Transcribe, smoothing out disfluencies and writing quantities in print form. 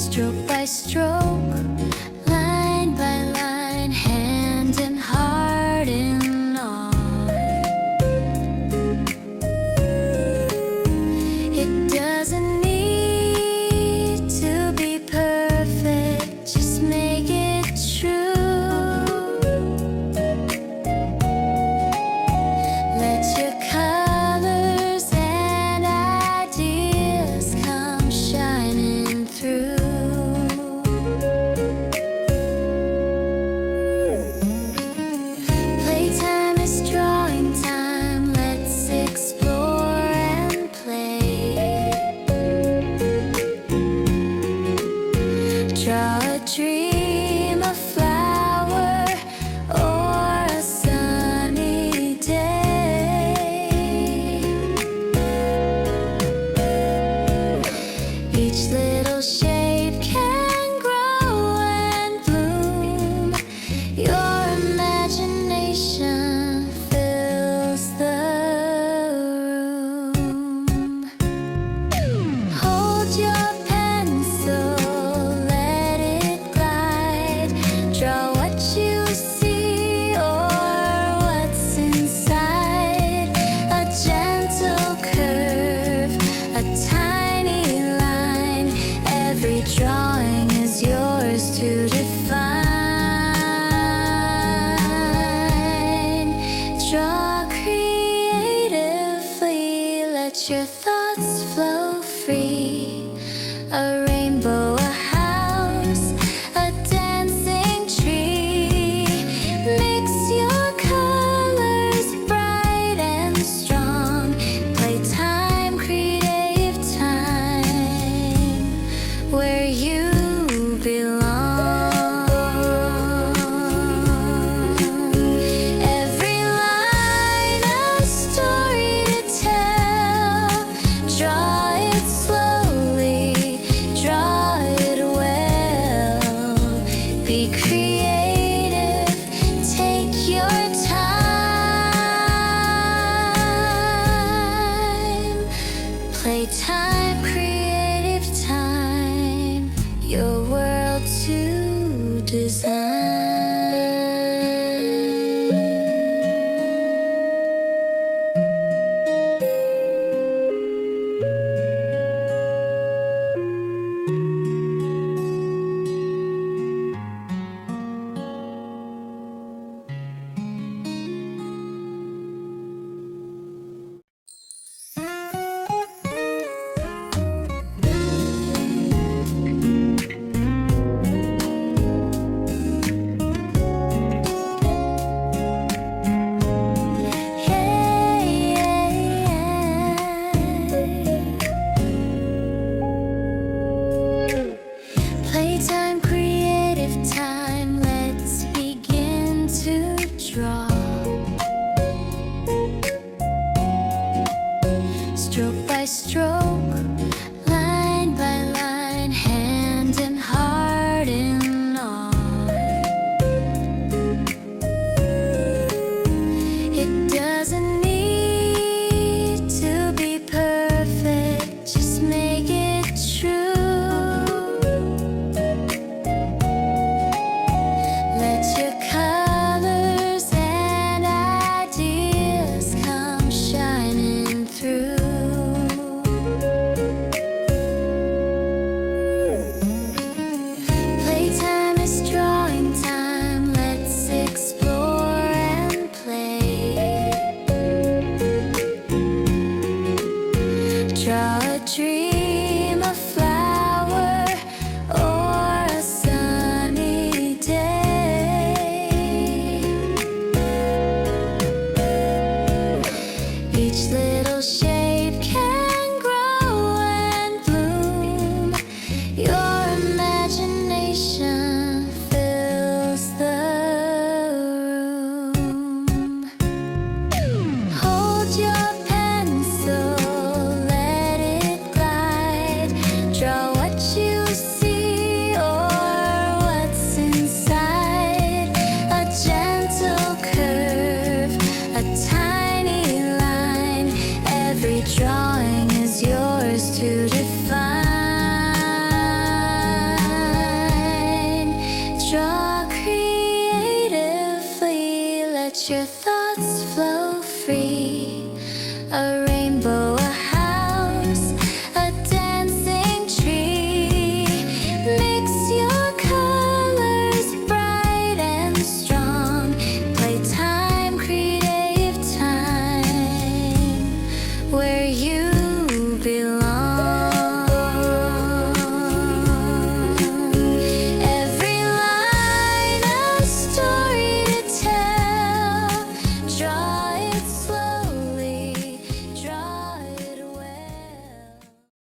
stroke by stroke, line by line, hand and heart in awe. It doesn't need to be perfect, just make it true. Let your colors and ideas come shining through. Playtime is drawing time, let's explore and play. Draw a dream, a flower, or a sunny day. Each little shape can grow and bloom. Your imagination fills the room. Hold your pencil, let it glide. Draw what you see or what's inside. A gentle curve, a tiny line. Every drawing is yours to define. Draw creatively, let your thoughts flow free. A rainbow, a house, a dancing tree. Mix your colors bright and strong. Playtime, creative time, where you belong. Every line a story to tell. Draw it slowly, your